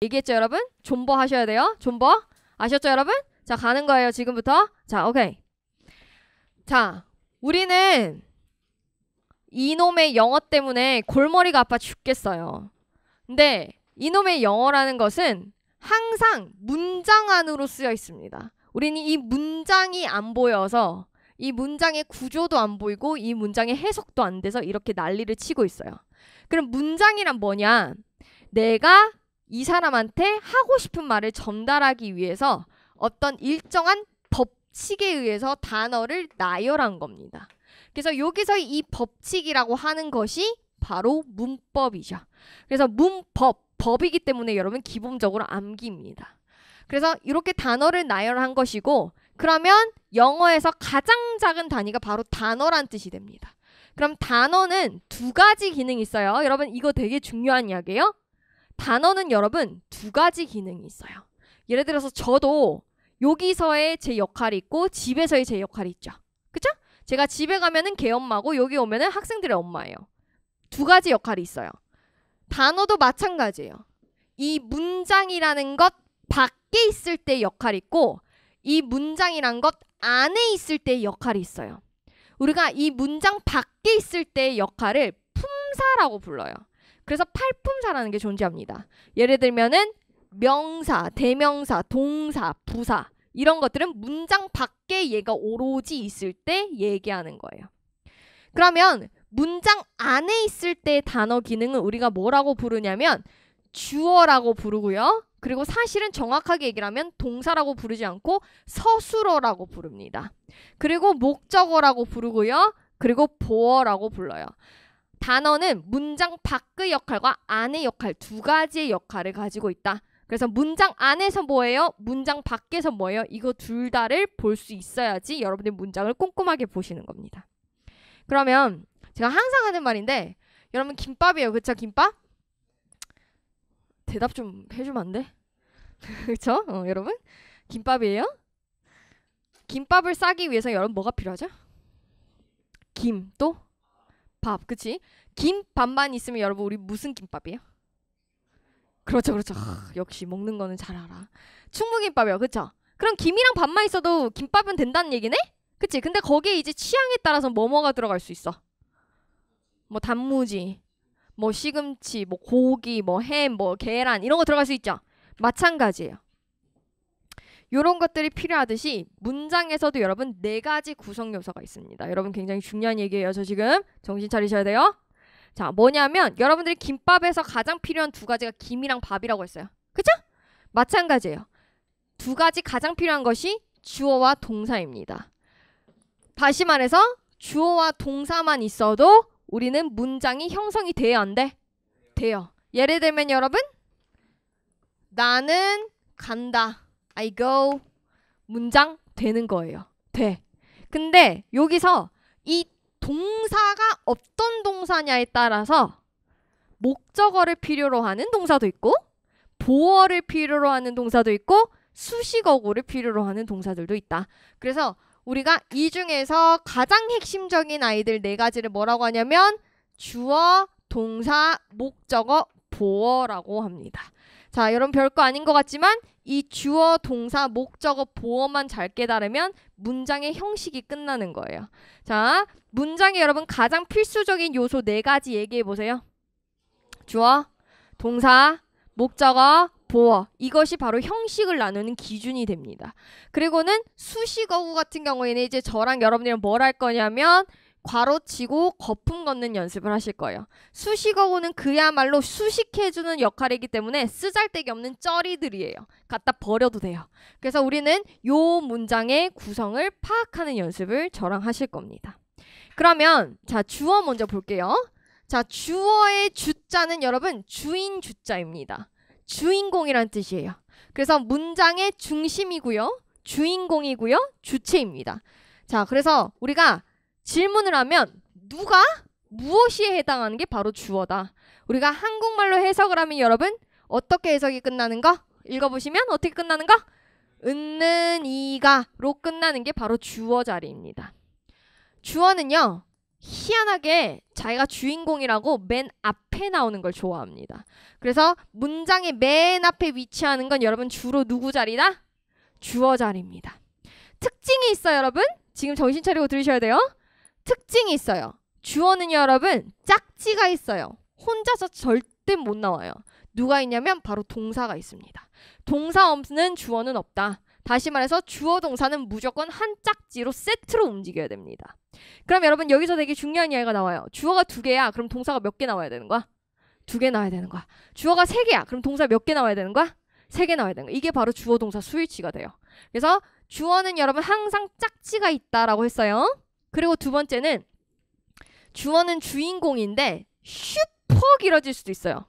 얘기했죠 여러분? 존버 하셔야 돼요. 존버 아셨죠 여러분? 자 가는 거예요 지금부터. 자 오케이. 자 우리는 이놈의 영어 때문에 골머리가 아파 죽겠어요. 근데 이놈의 영어라는 것은 항상 문장 안으로 쓰여 있습니다. 우리는 이 문장이 안 보여서 이 문장의 구조도 안 보이고 이 문장의 해석도 안 돼서 이렇게 난리를 치고 있어요. 그럼 문장이란 뭐냐? 내가 이 사람한테 하고 싶은 말을 전달하기 위해서 어떤 일정한 법칙에 의해서 단어를 나열한 겁니다. 그래서 여기서 이 법칙이라고 하는 것이 바로 문법이죠. 그래서 법이기 때문에 여러분 기본적으로 암기입니다. 그래서 이렇게 단어를 나열한 것이고 그러면 영어에서 가장 작은 단위가 바로 단어란 뜻이 됩니다. 그럼 단어는 두 가지 기능이 있어요. 여러분 이거 되게 중요한 이야기예요. 단어는 여러분 두 가지 기능이 있어요. 예를 들어서 저도 여기서의 제 역할이 있고 집에서의 제 역할이 있죠. 그쵸? 제가 집에 가면은 걔 엄마고 여기 오면은 학생들의 엄마예요. 두 가지 역할이 있어요. 단어도 마찬가지예요. 이 문장이라는 것 밖에 있을 때 역할이 있고 이 문장이란 것 안에 있을 때 역할이 있어요. 우리가 이 문장 밖에 있을 때의 역할을 품사라고 불러요. 그래서 팔품사라는 게 존재합니다. 예를 들면은 명사, 대명사, 동사, 부사 이런 것들은 문장 밖에 얘가 오로지 있을 때 얘기하는 거예요. 그러면 문장 안에 있을 때 단어 기능은 우리가 뭐라고 부르냐면 주어라고 부르고요. 그리고 사실은 정확하게 얘기를 하면 동사라고 부르지 않고 서술어라고 부릅니다. 그리고 목적어라고 부르고요. 그리고 보어라고 불러요. 단어는 문장 밖의 역할과 안의 역할 두 가지의 역할을 가지고 있다. 그래서 문장 안에서 뭐예요? 문장 밖에서 뭐예요? 이거 둘 다를 볼 수 있어야지 여러분들 문장을 꼼꼼하게 보시는 겁니다. 그러면 제가 항상 하는 말인데 여러분 김밥이에요. 그쵸? 김밥? 대답 좀 해주면 안 돼? 그쵸? 여러분? 김밥이에요? 김밥을 싸기 위해서 여러분 뭐가 필요하죠? 김 또? 밥. 그치? 김 밥만 있으면 여러분 우리 무슨 김밥이에요? 그렇죠. 그렇죠. 역시 먹는 거는 잘 알아. 충무김밥이요. 그쵸? 그럼 김이랑 밥만 있어도 김밥은 된다는 얘기네? 그치? 근데 거기에 이제 취향에 따라서 뭐가 들어갈 수 있어? 뭐 단무지, 뭐 시금치, 뭐 고기, 뭐 햄, 뭐 계란 이런 거 들어갈 수 있죠? 마찬가지예요. 요런 것들이 필요하듯이 문장에서도 여러분 4가지 구성 요소가 있습니다. 여러분 굉장히 중요한 얘기예요. 저 지금 정신 차리셔야 돼요. 자, 뭐냐면 여러분들이 김밥에서 가장 필요한 두 가지가 김이랑 밥이라고 했어요. 그죠? 마찬가지예요. 두 가지 가장 필요한 것이 주어와 동사입니다. 다시 말해서 주어와 동사만 있어도 우리는 문장이 형성이 돼야 안 돼? 돼요. 예를 들면 여러분 나는 간다. I go. 문장 되는 거예요. 돼. 근데 여기서 이 동사가 어떤 동사냐에 따라서 목적어를 필요로 하는 동사도 있고 보어를 필요로 하는 동사도 있고 수식어구를 필요로 하는 동사들도 있다. 그래서 우리가 이 중에서 가장 핵심적인 아이들 4가지를 뭐라고 하냐면 주어, 동사, 목적어, 보어라고 합니다. 자, 여러분 별거 아닌 것 같지만 이 주어, 동사, 목적어, 보어만 잘 깨달으면 문장의 형식이 끝나는 거예요. 자, 문장에 여러분 가장 필수적인 요소 4가지 얘기해 보세요. 주어, 동사, 목적어, 보어. 이것이 바로 형식을 나누는 기준이 됩니다. 그리고는 수식어구 같은 경우에는 이제 저랑 여러분들은 뭘 할 거냐면 괄호치고 거품 걷는 연습을 하실 거예요. 수식어구는 그야말로 수식해주는 역할이기 때문에 쓰잘데기 없는 쩌리들이에요. 갖다 버려도 돼요. 그래서 우리는 요 문장의 구성을 파악하는 연습을 저랑 하실 겁니다. 그러면 자 주어 먼저 볼게요. 자 주어의 주자는 여러분 주인 주자입니다. 주인공이란 뜻이에요. 그래서 문장의 중심이고요. 주인공이고요. 주체입니다. 자 그래서 우리가 질문을 하면 누가 무엇이 해당하는 게 바로 주어다. 우리가 한국말로 해석을 하면 여러분 어떻게 해석이 끝나는 거? 읽어보시면 어떻게 끝나는 거? 은는 이가로 끝나는 게 바로 주어 자리입니다. 주어는요. 희한하게 자기가 주인공이라고 맨 앞에 나오는 걸 좋아합니다. 그래서 문장의 맨 앞에 위치하는 건 여러분 주로 누구 자리다? 주어 자리입니다. 특징이 있어요, 여러분. 지금 정신 차리고 들으셔야 돼요. 특징이 있어요. 주어는 여러분 짝지가 있어요. 혼자서 절대 못 나와요. 누가 있냐면 바로 동사가 있습니다. 동사 없는 주어는 없다. 다시 말해서 주어 동사는 무조건 한 짝지로 세트로 움직여야 됩니다. 그럼 여러분 여기서 되게 중요한 이야기가 나와요. 주어가 2개야. 그럼 동사가 몇 개 나와야 되는 거야? 2개 나와야 되는 거야. 주어가 3개야. 그럼 동사 몇 개 나와야 되는 거야? 3개 나와야 되는 거야. 이게 바로 주어 동사 스위치가 돼요. 그래서 주어는 여러분 항상 짝지가 있다라고 했어요. 그리고 두 번째는 주어는 주인공인데 슈퍼 길어질 수도 있어요.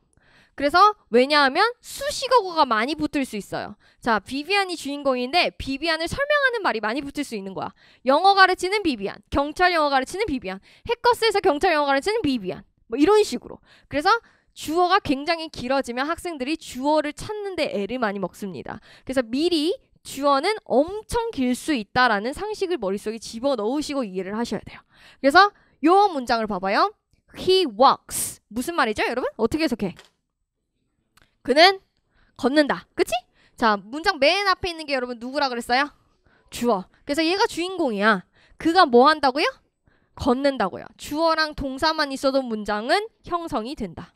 그래서 왜냐하면 수식어가 많이 붙을 수 있어요. 자, 비비안이 주인공인데 비비안을 설명하는 말이 많이 붙을 수 있는 거야. 영어 가르치는 비비안, 경찰 영어 가르치는 비비안, 해커스에서 경찰 영어 가르치는 비비안, 뭐 이런 식으로. 그래서 주어가 굉장히 길어지면 학생들이 주어를 찾는데 애를 많이 먹습니다. 그래서 미리 주어는 엄청 길 수 있다라는 상식을 머릿속에 집어넣으시고 이해를 하셔야 돼요. 그래서 요 문장을 봐봐요. He walks. 무슨 말이죠, 여러분? 어떻게 해석해? 그는 걷는다. 그치? 자, 문장 맨 앞에 있는 게 여러분 누구라 그랬어요? 주어. 그래서 얘가 주인공이야. 그가 뭐 한다고요? 걷는다고요. 주어랑 동사만 있어도 문장은 형성이 된다.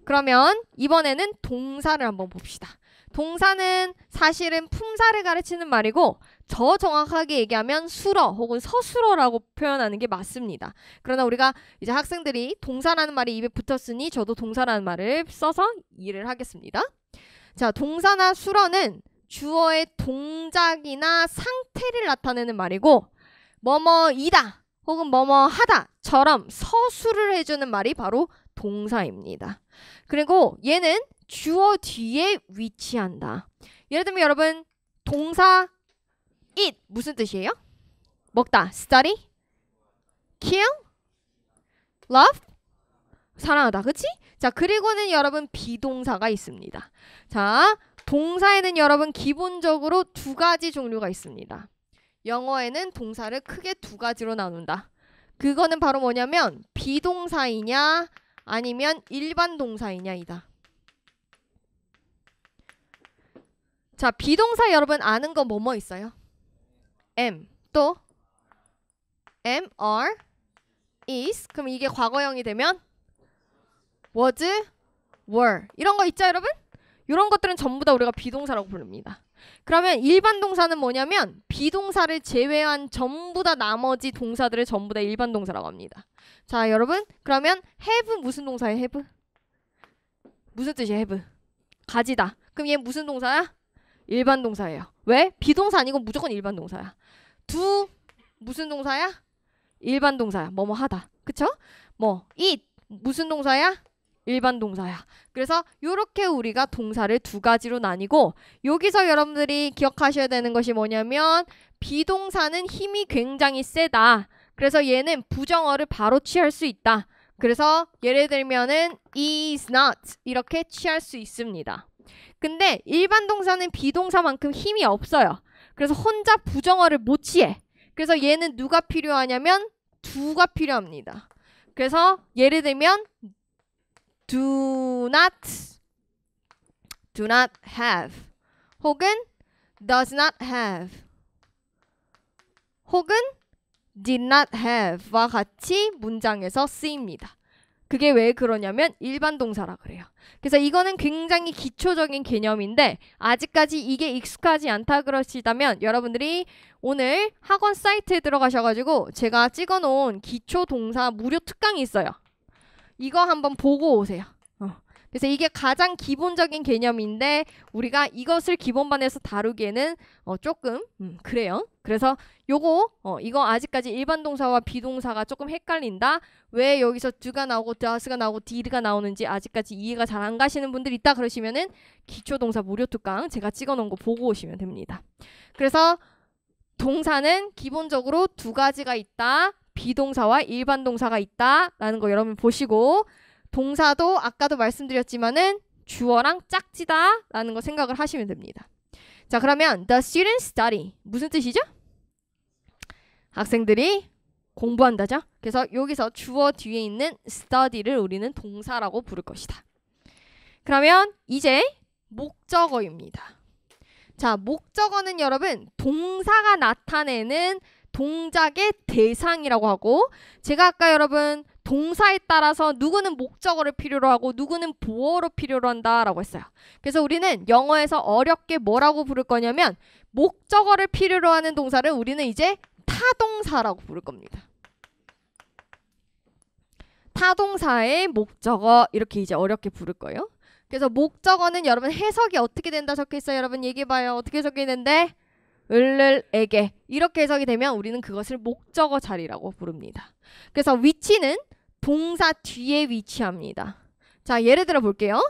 그러면 이번에는 동사를 한번 봅시다. 동사는 사실은 품사를 가르치는 말이고 더 정확하게 얘기하면 수러 혹은 서술어라고 표현하는 게 맞습니다. 그러나 우리가 이제 학생들이 동사라는 말이 입에 붙었으니 저도 동사라는 말을 써서 이해를 하겠습니다. 자, 동사나 수러는 주어의 동작이나 상태를 나타내는 말이고 뭐뭐이다 혹은 뭐뭐하다처럼 서술을 해주는 말이 바로 동사입니다. 그리고 얘는 주어 뒤에 위치한다. 예를 들면 여러분 동사 eat 무슨 뜻이에요? 먹다. study, kill, love, 사랑하다. 그치? 자, 그리고는 여러분 비동사가 있습니다. 자, 동사에는 여러분 기본적으로 2가지 종류가 있습니다. 영어에는 동사를 크게 2가지로 나눈다. 그거는 바로 뭐냐면 비동사이냐 아니면 일반 동사이냐이다. 자, 비동사 여러분 아는 거 뭐뭐 있어요? am, 또 am, are, is. 그럼 이게 과거형이 되면 was, were. 이런 거 있죠, 여러분? 이런 것들은 전부 다 우리가 비동사라고 부릅니다. 그러면 일반 동사는 뭐냐면 비동사를 제외한 전부 다 나머지 동사들을 전부 다 일반 동사라고 합니다. 자, 여러분 그러면 have 무슨 동사예요? have? 무슨 뜻이에요? have? 가지다. 그럼 얘 무슨 동사야? 일반 동사예요. 왜? 비동사 아니고 무조건 일반 동사야. do 무슨 동사야? 일반 동사야. 뭐뭐 하다. 그쵸? 뭐 eat 무슨 동사야? 일반 동사야. 그래서 요렇게 우리가 동사를 2가지로 나뉘고 여기서 여러분들이 기억하셔야 되는 것이 뭐냐면 비동사는 힘이 굉장히 세다. 그래서 얘는 부정어를 바로 취할 수 있다. 그래서 예를 들면은 is not 이렇게 취할 수 있습니다. 근데 일반 동사는 비동사만큼 힘이 없어요. 그래서 혼자 부정어를 못 취해. 그래서 얘는 누가 필요하냐면 do가 필요합니다. 그래서 예를 들면 do not have 혹은 does not have 혹은 did not have와 같이 문장에서 쓰입니다. 그게 왜 그러냐면 일반 동사라 그래요. 그래서 이거는 굉장히 기초적인 개념인데 아직까지 이게 익숙하지 않다 그러시다면 여러분들이 오늘 학원 사이트에 들어가셔가지고 제가 찍어놓은 기초 동사 무료 특강이 있어요. 이거 한번 보고 오세요. 그래서 이게 가장 기본적인 개념인데 우리가 이것을 기본반에서 다루기에는 조금 그래요. 그래서 이거 아직까지 일반 동사와 비동사가 조금 헷갈린다. 왜 여기서 do가 나오고 does가 나오고 did가 나오는지 아직까지 이해가 잘 안 가시는 분들 있다 그러시면은 기초동사 무료 특강 제가 찍어놓은 거 보고 오시면 됩니다. 그래서 동사는 기본적으로 2가지가 있다. 비동사와 일반 동사가 있다라는 거 여러분 보시고 동사도 아까도 말씀드렸지만은 주어랑 짝지다라는 거 생각을 하시면 됩니다. 자, 그러면 the students study 무슨 뜻이죠? 학생들이 공부한다죠. 그래서 여기서 주어 뒤에 있는 study를 우리는 동사라고 부를 것이다. 그러면 이제 목적어입니다. 자, 목적어는 여러분 동사가 나타내는 동작의 대상이라고 하고, 제가 아까 여러분 동사에 따라서 누구는 목적어를 필요로 하고 누구는 보어로 필요로 한다라고 했어요. 그래서 우리는 영어에서 어렵게 뭐라고 부를 거냐면 목적어를 필요로 하는 동사를 우리는 이제 타동사라고 부를 겁니다. 타동사의 목적어 이렇게 이제 어렵게 부를 거예요. 그래서 목적어는 여러분 해석이 어떻게 된다 적혀 있어요. 여러분 얘기해봐요. 어떻게 해석이 되는데? 을에게 이렇게 해석이 되면 우리는 그것을 목적어 자리라고 부릅니다. 그래서 위치는 동사 뒤에 위치합니다. 자, 예를 들어 볼게요.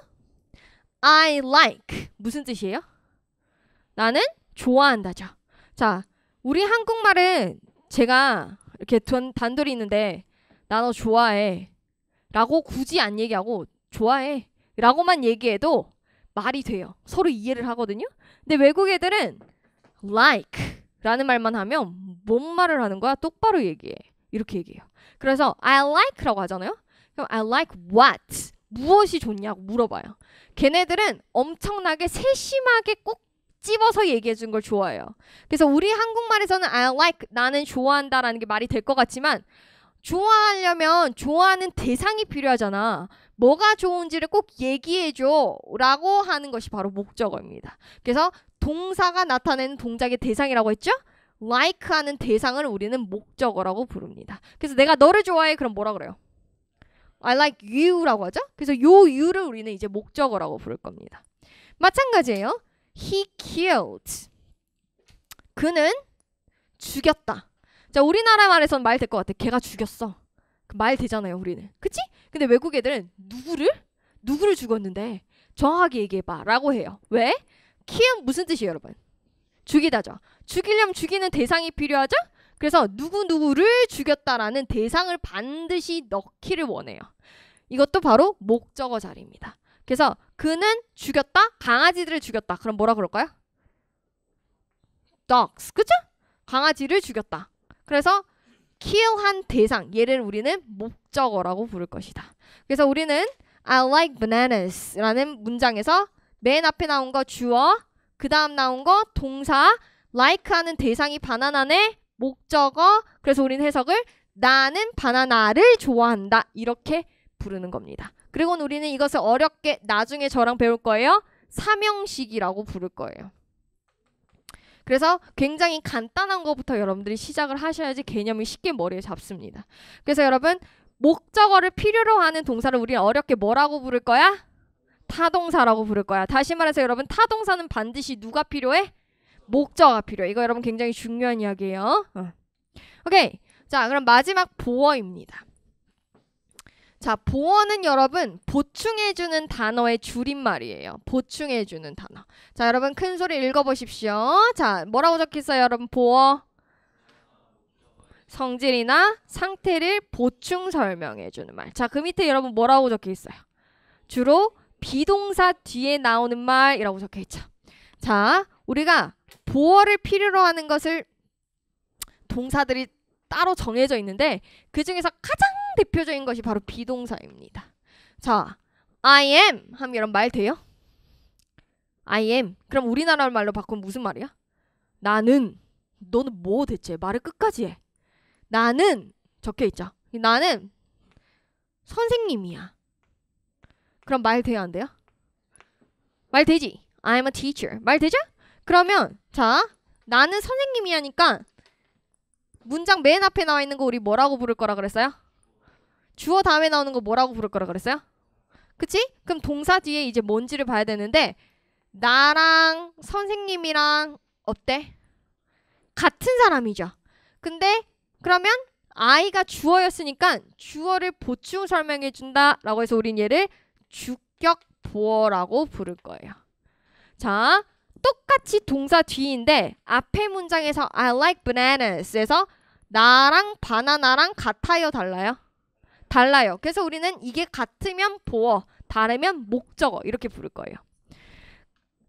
I like 무슨 뜻이에요? 나는 좋아한다죠. 자, 우리 한국말은 제가 이렇게 단둘이 있는데 나 너 좋아해 라고 굳이 안 얘기하고 좋아해 라고만 얘기해도 말이 돼요. 서로 이해를 하거든요. 근데 외국 애들은 like 라는 말만 하면 뭔 말을 하는 거야? 똑바로 얘기해. 이렇게 얘기해요. 그래서 I like 라고 하잖아요. 그럼 I like what? 무엇이 좋냐고 물어봐요. 걔네들은 엄청나게 세심하게 꼭 집어서 얘기해 준 걸 좋아해요. 그래서 우리 한국말에서는 I like 나는 좋아한다 라는 게 말이 될 것 같지만 좋아하려면 좋아하는 대상이 필요하잖아. 뭐가 좋은지를 꼭 얘기해줘 라고 하는 것이 바로 목적어입니다. 그래서 동사가 나타내는 동작의 대상이라고 했죠? like 하는 대상을 우리는 목적어라고 부릅니다. 그래서 내가 너를 좋아해 그럼 뭐라 그래요? I like you 라고 하죠? 그래서 요 you를 우리는 이제 목적어라고 부를 겁니다. 마찬가지예요. He killed. 그는 죽였다. 자, 우리나라 말에서는 말 될 것 같아. 걔가 죽였어. 말 되잖아요, 우리는. 그치? 근데 외국 애들은 누구를 죽였는데 정확하게 얘기해봐 라고 해요. 왜? kill 무슨 뜻이에요, 여러분? 죽이다죠. 죽이려면 죽이는 대상이 필요하죠? 그래서 누구를 죽였다라는 대상을 반드시 넣기를 원해요. 이것도 바로 목적어 자리입니다. 그래서 그는 죽였다, 강아지들을 죽였다. 그럼 뭐라 그럴까요? dogs, 그죠? 강아지를 죽였다. 그래서 kill한 대상, 얘를 우리는 목적어라고 부를 것이다. 그래서 우리는 I like bananas 라는 문장에서 맨 앞에 나온 거 주어, 그 다음 나온 거 동사, like 하는 대상이 바나나네, 목적어. 그래서 우리는 해석을 나는 바나나를 좋아한다 이렇게 부르는 겁니다. 그리고 우리는 이것을 어렵게 나중에 저랑 배울 거예요. 삼형식이라고 부를 거예요. 그래서 굉장히 간단한 것부터 여러분들이 시작을 하셔야지 개념이 쉽게 머리에 잡습니다. 그래서 여러분 목적어를 필요로 하는 동사를 우리는 어렵게 뭐라고 부를 거야? 타동사라고 부를 거야. 다시 말해서 여러분 타동사는 반드시 누가 필요해? 목적어가 필요해. 이거 여러분 굉장히 중요한 이야기예요. 오케이. 자, 그럼 마지막 보어입니다. 자, 보어는 여러분 보충해주는 단어의 줄임말이에요. 보충해주는 단어. 자, 여러분 큰 소리 읽어보십시오. 자, 뭐라고 적혀있어요, 여러분? 보어. 성질이나 상태를 보충 설명해주는 말. 자, 그 밑에 여러분 뭐라고 적혀있어요? 주로 비동사 뒤에 나오는 말이라고 적혀있죠. 자, 우리가 보어를 필요로 하는 것을 동사들이 따로 정해져 있는데 그 중에서 가장 대표적인 것이 바로 비동사입니다. 자, I am 하면 이런 말 돼요? I am. 그럼 우리나라 말로 바꾸면 무슨 말이야? 나는. 너는 뭐 대체? 말을 끝까지 해. 나는 적혀있죠. 나는 선생님이야. 그럼 말 돼요, 안 돼요? 말 되지? I'm a teacher. 말 되죠? 그러면 자, 나는 선생님이 하니까 문장 맨 앞에 나와 있는 거 우리 뭐라고 부를 거라 그랬어요? 주어 다음에 나오는 거 뭐라고 부를 거라 그랬어요? 그치? 그럼 동사 뒤에 이제 뭔지를 봐야 되는데 나랑 선생님이랑 어때? 같은 사람이죠. 근데 그러면 I가 주어였으니까 주어를 보충 설명해 준다 라고 해서 우린 얘를 주격 보어라고 부를 거예요. 자, 똑같이 동사 뒤인데 앞에 문장에서 I like bananas에서 나랑 바나나랑 같아요, 달라요? 달라요. 그래서 우리는 이게 같으면 보어, 다르면 목적어 이렇게 부를 거예요.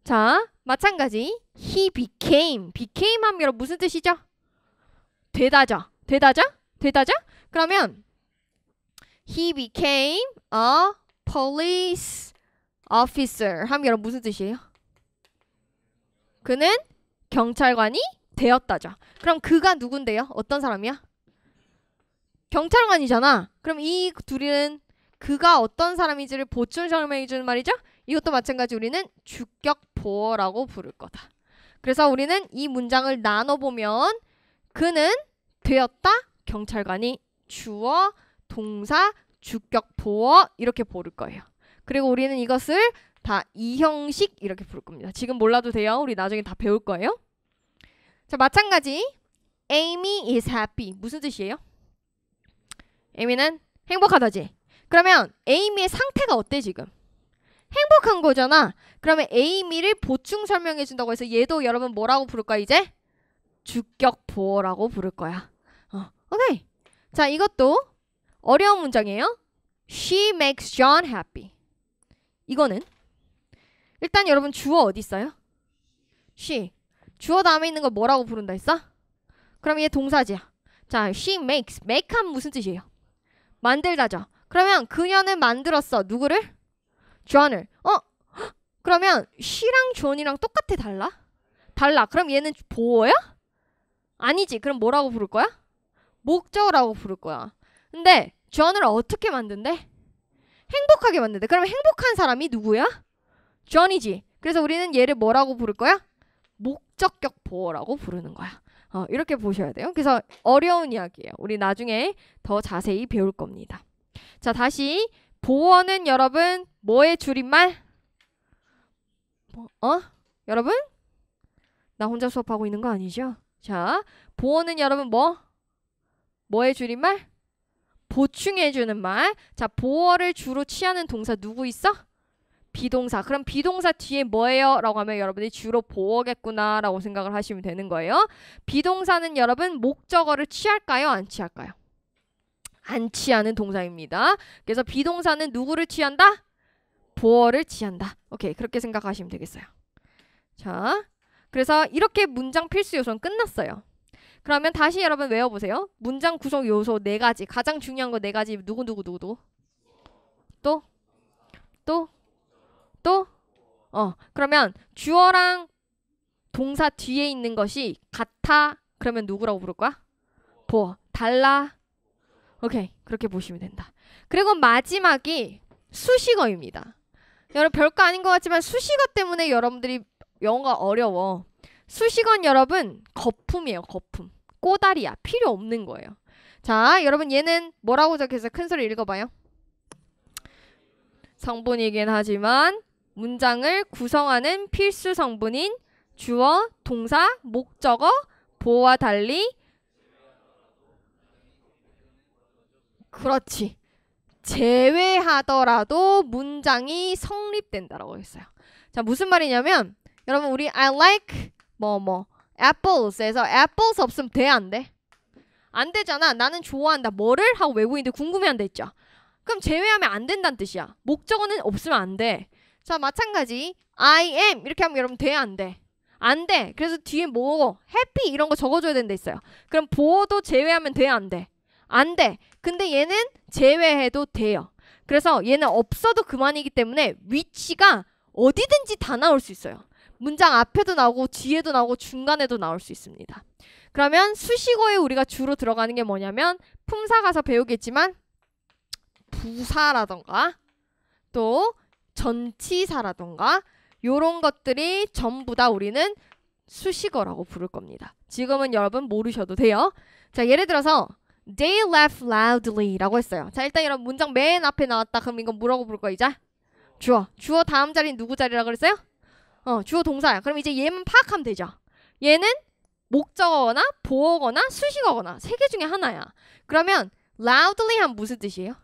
자, 마찬가지 he became. became 하면 무슨 뜻이죠? 되다죠. 되다죠? 되다죠? 그러면 he became a police officer 하면 여러분 무슨 뜻이에요? 그는 경찰관이 되었다죠. 그럼 그가 누군데요? 어떤 사람이야? 경찰관이잖아. 그럼 이 둘은 그가 어떤 사람인지를 보충 설명해 주는 말이죠. 이것도 마찬가지 우리는 주격 보어라고 부를 거다. 그래서 우리는 이 문장을 나눠보면 그는 되었다 경찰관이 주어 동사 주격 보어 이렇게 부를 거예요. 그리고 우리는 이것을 다 이 형식 이렇게 부를 겁니다. 지금 몰라도 돼요. 우리 나중에 다 배울 거예요. 자, 마찬가지 Amy is happy 무슨 뜻이에요? 에이미는 행복하다지. 그러면 에이미의 상태가 어때 지금? 행복한 거잖아. 그러면 에이미를 보충 설명해 준다고 해서 얘도 여러분 뭐라고 부를까 이제? 주격 보어라고 부를 거야. 오케이. 자, 이것도 어려운 문장이에요. She makes John happy. 이거는 일단 여러분 주어 어디 있어요? she. 주어 다음에 있는 거 뭐라고 부른다 했어? 그럼 얘 동사지야. 자, she makes. make 하면 무슨 뜻이에요? 만들다죠. 그러면 그녀는 만들었어. 누구를? John을. 그러면 she랑 John이랑 똑같아 달라? 달라. 그럼 얘는 보어야? 아니지. 그럼 뭐라고 부를 거야? 목적어라고 부를 거야. 근데 John을 어떻게 만든대? 행복하게 만든대. 그럼 행복한 사람이 누구야? John이지. 그래서 우리는 얘를 뭐라고 부를 거야? 목적격 보어라고 부르는 거야. 이렇게 보셔야 돼요. 그래서 어려운 이야기예요. 우리 나중에 더 자세히 배울 겁니다. 자, 다시 보어는 여러분 뭐의 줄임말? 여러분? 나 혼자 수업하고 있는 거 아니죠? 자, 보어는 여러분 뭐의 줄임말? 보충해주는 말. 자, 보어를 주로 취하는 동사 누구 있어? 비동사. 그럼 비동사 뒤에 뭐예요? 라고 하면 여러분이 주로 보어겠구나 라고 생각을 하시면 되는 거예요. 비동사는 여러분 목적어를 취할까요? 안 취할까요? 안 취하는 동사입니다. 그래서 비동사는 누구를 취한다? 보어를 취한다. 오케이, 그렇게 생각하시면 되겠어요. 자, 그래서 이렇게 문장 필수 요소는 끝났어요. 그러면 다시 여러분 외워보세요. 문장 구성 요소 4가지. 가장 중요한 거 4가지. 누구? 또? 그러면 주어랑 동사 뒤에 있는 것이 같아. 그러면 누구라고 부를 거야? 보어. 달라. 오케이. 그렇게 보시면 된다. 그리고 마지막이 수식어입니다. 여러분 별거 아닌 것 같지만 수식어 때문에 여러분들이 영어가 어려워. 수식어는 여러분 거품이에요. 거품. 꼬다리야. 필요 없는 거예요. 자, 여러분 얘는 뭐라고 적혀서 큰 소리 읽어봐요. 성분이긴 하지만 문장을 구성하는 필수 성분인 주어, 동사, 목적어, 보어와 달리 그렇지. 제외하더라도 문장이 성립된다라고 했어요. 자, 무슨 말이냐면 여러분 우리 I like apples에서 apples 없으면 돼? 안 돼? 안 되잖아. 나는 좋아한다. 뭐를? 하고 외국인들 궁금해한다 했죠. 그럼 제외하면 안 된다는 뜻이야. 목적어는 없으면 안 돼. 자, 마찬가지 I am 이렇게 하면 여러분 돼? 안 돼? 안 돼. 그래서 뒤에 뭐 happy 이런 거 적어줘야 된다 했어요. 그럼 보어도 제외하면 돼? 안 돼? 안 돼. 근데 얘는 제외해도 돼요. 그래서 얘는 없어도 그만이기 때문에 위치가 어디든지 다 나올 수 있어요. 문장 앞에도 나오고 뒤에도 나오고 중간에도 나올 수 있습니다. 그러면 수식어에 우리가 주로 들어가는 게 뭐냐면 품사 가서 배우겠지만 부사라던가 또 전치사라던가 요런 것들이 전부 다 우리는 수식어라고 부를 겁니다. 지금은 여러분 모르셔도 돼요. 자, 예를 들어서 They laugh loudly 라고 했어요. 자, 일단 여러분 문장 맨 앞에 나왔다. 그럼 이건 뭐라고 부를 거야 이제? 주어. 주어 다음 자리는 누구 자리라고 그랬어요? 주어 동사야. 그럼 이제 얘만 파악하면 되죠. 얘는 목적어거나 보어거나 수식어거나 3개 중에 하나야. 그러면 loudly 하면 무슨 뜻이에요?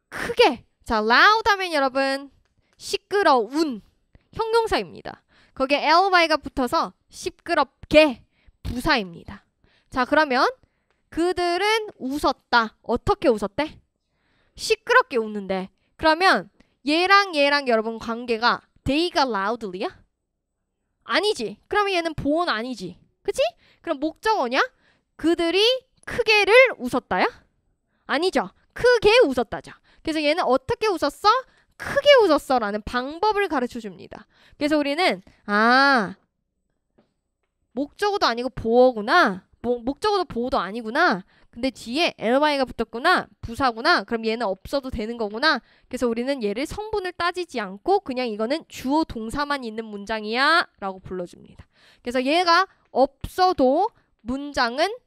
크게. 자, loud 하면 여러분 시끄러운 형용사입니다. 거기에 ly가 붙어서 시끄럽게 부사입니다. 자, 그러면 그들은 웃었다. 어떻게 웃었대? 시끄럽게 웃는데. 그러면 얘랑 여러분 관계가 they가 loudly야? 아니지. 그러면 얘는 보어는 아니지. 그치? 그럼 목적어냐? 그들이 크게를 웃었다야? 아니죠. 크게 웃었다죠. 그래서 얘는 어떻게 웃었어? 크게 웃었어 라는 방법을 가르쳐 줍니다. 그래서 우리는 목적어도 아니고 보어구나. 목적어도 보어도 아니구나. 근데 뒤에 ly가 붙었구나. 부사구나. 그럼 얘는 없어도 되는 거구나. 그래서 우리는 얘를 성분을 따지지 않고 그냥 이거는 주어 동사만 있는 문장이야 라고 불러줍니다. 그래서 얘가 없어도 문장은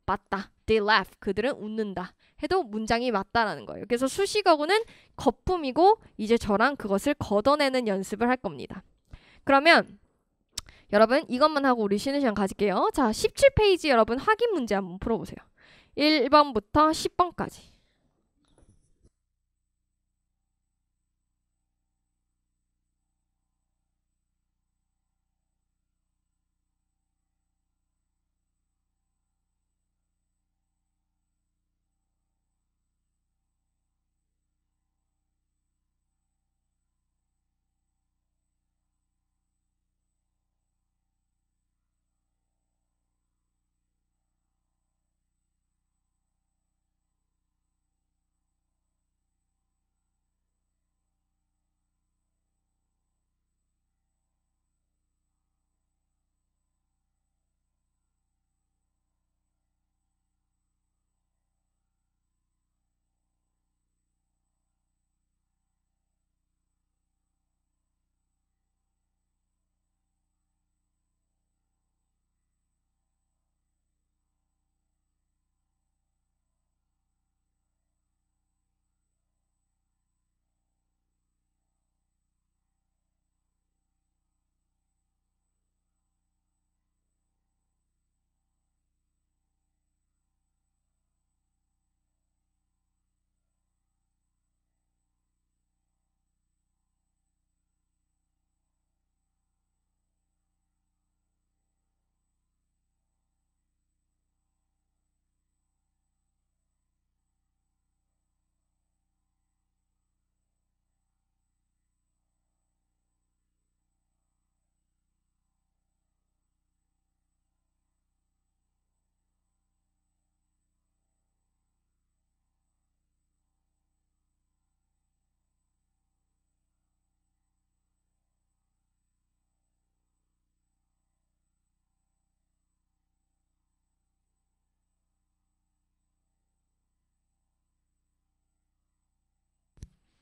맞다. They laugh. 그들은 웃는다. 해도 문장이 맞다라는 거예요. 그래서 수식어구는 거품이고 이제 저랑 그것을 걷어내는 연습을 할 겁니다. 그러면 여러분 이것만 하고 우리 쉬는 시간 가질게요. 자, 17페이지 여러분 확인 문제 한번 풀어보세요. 1번부터 10번까지.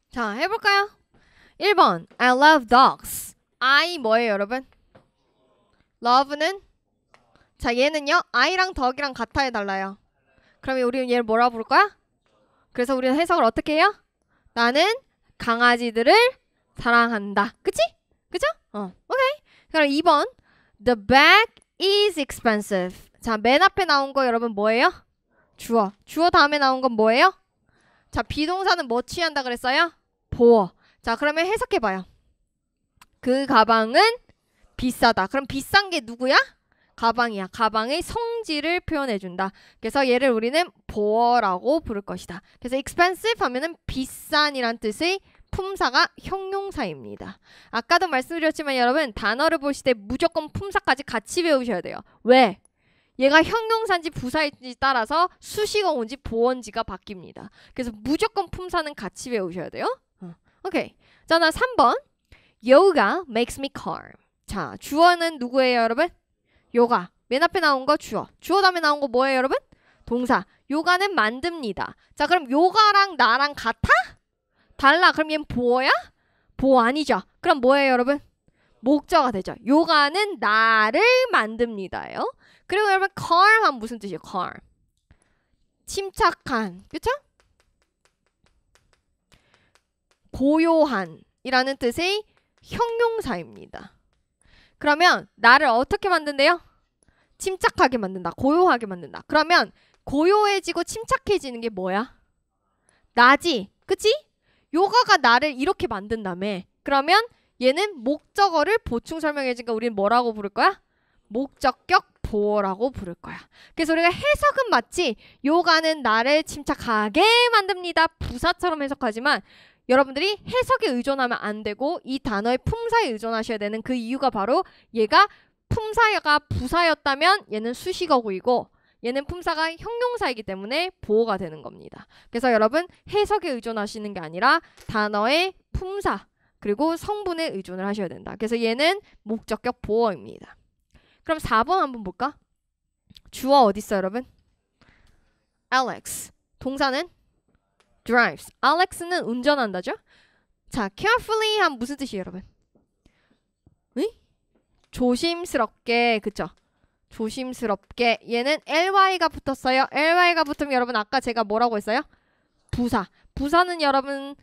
자, 해볼까요? 1번 I love dogs. I 뭐예요 여러분? love는 자 얘는요 I랑 덕이랑 같아야 달라요. 그러면 우리는 얘를 뭐라 부를 거야? 그래서 우리는 해석을 어떻게 해요? 나는 강아지들을 사랑한다. 그치? 그죠? 오케이. 그럼 2번 The bag is expensive. 자, 맨 앞에 나온 거 여러분 뭐예요? 주어. 주어 다음에 나온 건 뭐예요? 자, 비동사는 뭐 취한다 그랬어요? 보어. 자, 그러면 해석해봐요. 그 가방은 비싸다. 그럼 비싼 게 누구야? 가방이야. 가방의 성질을 표현해준다. 그래서 얘를 우리는 보어라고 부를 것이다. 그래서 expensive 하면은 비싼이란 뜻의 품사가 형용사입니다. 아까도 말씀드렸지만 여러분 단어를 보실 때 무조건 품사까지 같이 배우셔야 돼요. 왜? 얘가 형용사인지 부사인지 따라서 수식어인지 보어인지가 바뀝니다. 그래서 무조건 품사는 같이 배우셔야 돼요. 오케이. 자, 나 3번. Yoga makes me calm. 자, 주어는 누구예요, 여러분? 요가. 맨 앞에 나온 거 주어. 주어 다음에 나온 거 뭐예요, 여러분? 동사. 요가는 만듭니다. 자, 그럼 요가랑 나랑 같아? 달라. 그럼 얘는 보어야? 보어 아니죠. 그럼 뭐예요, 여러분? 목적어가 되죠. 요가는 나를 만듭니다요. 그리고 여러분 calm 하면 무슨 뜻이에요? calm. 침착한. 그쵸? 고요한 이라는 뜻의 형용사입니다. 그러면 나를 어떻게 만든대요? 침착하게 만든다. 고요하게 만든다. 그러면 고요해지고 침착해지는 게 뭐야? 나지. 그치? 요가가 나를 이렇게 만든다며. 그러면 얘는 목적어를 보충 설명해주니까 우리는 뭐라고 부를 거야? 목적격 보어라고 부를 거야. 그래서 우리가 해석은 맞지 요가는 나를 침착하게 만듭니다. 부사처럼 해석하지만 여러분들이 해석에 의존하면 안 되고 이 단어의 품사에 의존하셔야 되는 그 이유가 바로 얘가 품사가 부사였다면 얘는 수식어구이고 얘는 품사가 형용사이기 때문에 보어가 되는 겁니다. 그래서 여러분 해석에 의존하시는 게 아니라 단어의 품사 그리고 성분에 의존을 하셔야 된다. 그래서 얘는 목적격 보어입니다. 그럼 4번 한번 볼까? 주어 어디 있어요, 여러분? Alex. 동사는 drives. Alex는 운전한다죠? 자, carefully 하면 무슨 뜻이에요, 여러분? 응? 조심스럽게, 그쵸? 조심스럽게. 얘는 ly가 붙었어요. ly가 붙으면 여러분 아까 제가 뭐라고 했어요? 부사. 부사는 여러분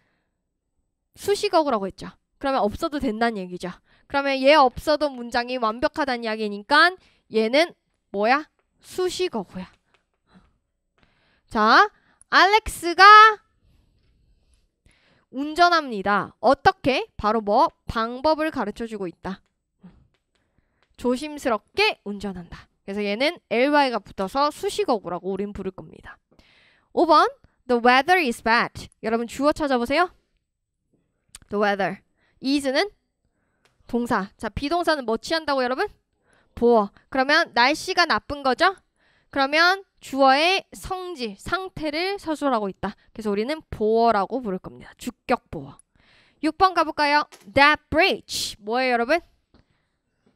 수식어구라고 했죠. 그러면 없어도 된다는 얘기죠. 그러면 얘 없어도 문장이 완벽하다는 이야기니까 얘는 뭐야? 수식어구야. 자, 알렉스가 운전합니다. 어떻게? 바로 뭐? 방법을 가르쳐주고 있다. 조심스럽게 운전한다. 그래서 얘는 ly가 붙어서 수식어구라고 우린 부를 겁니다. 5번 The weather is bad. 여러분 주어 찾아보세요. The weather. is는 동사. 자, 비동사는 뭐 취한다고 여러분? 보어. 그러면 날씨가 나쁜 거죠? 그러면 주어의 성질, 상태를 서술하고 있다. 그래서 우리는 보어라고 부를 겁니다. 주격 보어. 6번 가볼까요? That bridge. 뭐예요, 여러분?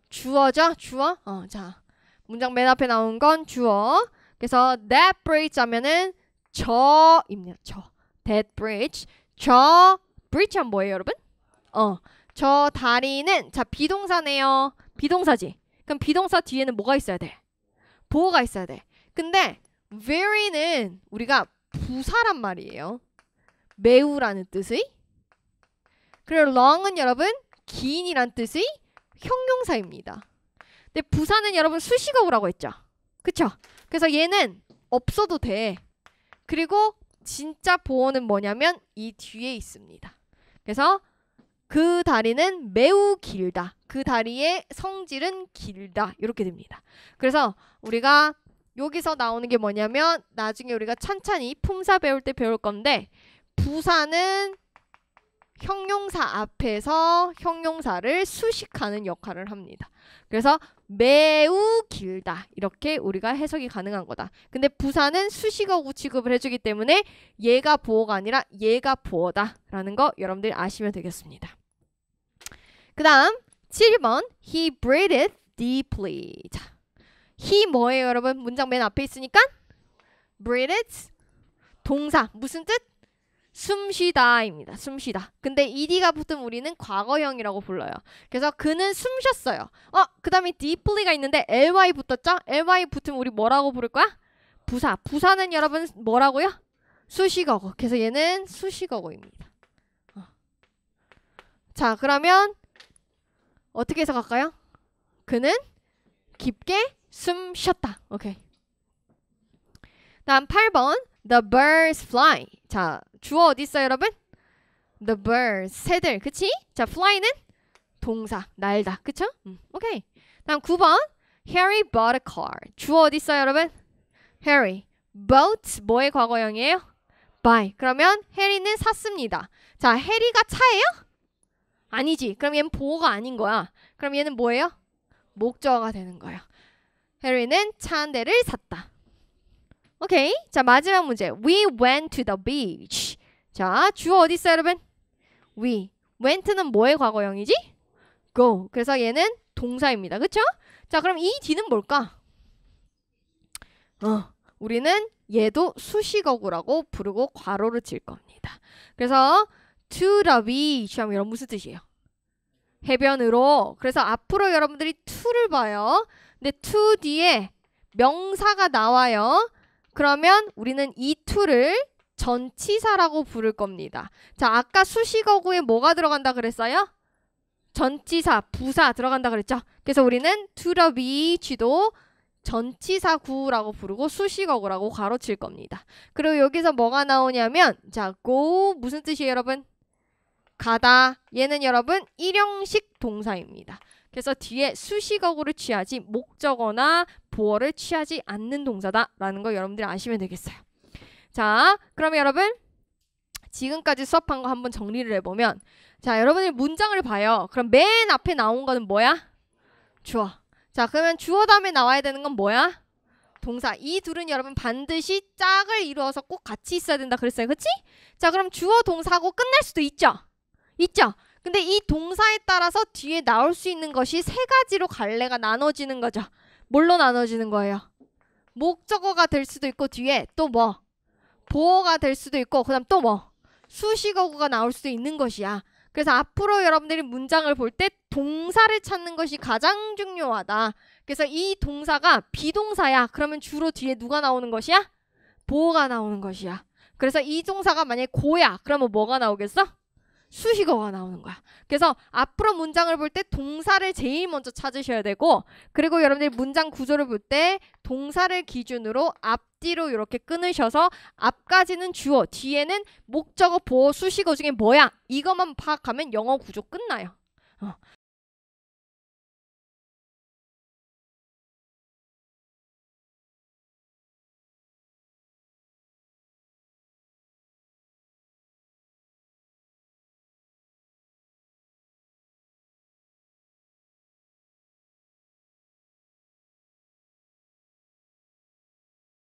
주어죠? 주어? 자, 문장 맨 앞에 나온 건 주어. 그래서 that bridge 하면은 저입니다. 저. That bridge. 저 bridge 하면 뭐예요, 여러분? 저 다리는 자, 비동사네요. 비동사지. 그럼 비동사 뒤에는 뭐가 있어야 돼? 보어가 있어야 돼. 근데 very는 우리가 부사란 말이에요. 매우라는 뜻의. 그리고 long은 여러분 긴이란 뜻의 형용사입니다. 근데 부사는 여러분 수식어구라고 했죠. 그쵸? 그래서 얘는 없어도 돼. 그리고 진짜 보어는 뭐냐면 이 뒤에 있습니다. 그래서 그 다리는 매우 길다. 그 다리의 성질은 길다. 이렇게 됩니다. 그래서 우리가 여기서 나오는 게 뭐냐면 나중에 우리가 찬찬히 품사 배울 때 배울 건데 부사는 형용사 앞에서 형용사를 수식하는 역할을 합니다. 그래서 매우 길다. 이렇게 우리가 해석이 가능한 거다. 근데 부사는 수식어구 취급을 해주기 때문에 얘가 보어가 아니라 얘가 보어다. 라는 거 여러분들이 아시면 되겠습니다. 그 다음 7번 He breathed deeply. 자, he 뭐예요 여러분? 문장 맨 앞에 있으니까 breathed 동사 무슨 뜻? 숨쉬다입니다. 숨쉬다. 근데 ed가 붙으면 우리는 과거형이라고 불러요. 그래서 그는 숨 쉬었어요. 그 다음에 deeply가 있는데 ly 붙었죠? ly 붙으면 우리 뭐라고 부를 거야? 부사. 부사는 여러분 뭐라고요? 수식어구. 그래서 얘는 수식어구입니다. 자, 그러면 어떻게 해석할까요? 그는 깊게 숨 쉬었다. 오케이. 다음 8번 The birds fly. 자, 주어 어디 있어요, 여러분? The birds. 새들. 그치? 자, fly는 동사. 날다. 그쵸? 오케이. 다음 9번 Harry bought a car. 주어 어디 있어요, 여러분? Harry. bought 뭐의 과거형이에요? buy. 그러면 해리는 샀습니다. 자, 해리가 차예요? 아니지. 그럼 얘는 보어가 아닌 거야. 그럼 얘는 뭐예요? 목적어가 되는 거예요. 해리는 차 한 대를 샀다. 오케이. 자, 마지막 문제. We went to the beach. 자, 주어 어디 있어요, 여러분? We. went는 뭐의 과거형이지? go. 그래서 얘는 동사입니다. 그쵸? 자, 그럼 이 뒤는 뭘까? 우리는 얘도 수식어구라고 부르고 괄호를 칠 겁니다. 그래서 to the beach 하면 여러분 무슨 뜻이에요? 해변으로. 그래서 앞으로 여러분들이 to를 봐요. 근데 to 뒤에 명사가 나와요. 그러면 우리는 이 to를 전치사라고 부를 겁니다. 자, 아까 수식어구에 뭐가 들어간다 그랬어요? 전치사, 부사 들어간다 그랬죠? 그래서 우리는 to the beach도 전치사구라고 부르고 수식어구라고 가로칠 겁니다. 그리고 여기서 뭐가 나오냐면 자, go 무슨 뜻이에요, 여러분? 가다. 얘는 여러분 일형식 동사입니다. 그래서 뒤에 수식어구를 취하지 목적어나 보어를 취하지 않는 동사다라는 거 여러분들이 아시면 되겠어요. 자, 그러면 여러분 지금까지 수업한 거 한번 정리를 해보면 자, 여러분이 문장을 봐요. 그럼 맨 앞에 나온 거는 뭐야? 주어. 자, 그러면 주어 다음에 나와야 되는 건 뭐야? 동사. 이 둘은 여러분 반드시 짝을 이루어서 꼭 같이 있어야 된다 그랬어요. 그치? 자, 그럼 주어 동사하고 끝날 수도 있죠? 있죠? 근데 이 동사에 따라서 뒤에 나올 수 있는 것이 세 가지로 갈래가 나눠지는 거죠. 뭘로 나눠지는 거예요? 목적어가 될 수도 있고 뒤에 또 뭐? 보어가 될 수도 있고 그 다음 또 뭐? 수식어구가 나올 수도 있는 것이야. 그래서 앞으로 여러분들이 문장을 볼 때 동사를 찾는 것이 가장 중요하다. 그래서 이 동사가 비동사야. 그러면 주로 뒤에 누가 나오는 것이야? 보어가 나오는 것이야. 그래서 이 동사가 만약에 고야. 그러면 뭐가 나오겠어? 수식어가 나오는 거야. 그래서 앞으로 문장을 볼 때 동사를 제일 먼저 찾으셔야 되고, 그리고 여러분들이 문장 구조를 볼 때 동사를 기준으로 앞뒤로 이렇게 끊으셔서 앞까지는 주어, 뒤에는 목적어, 보어, 수식어 중에 뭐야? 이것만 파악하면 영어 구조 끝나요.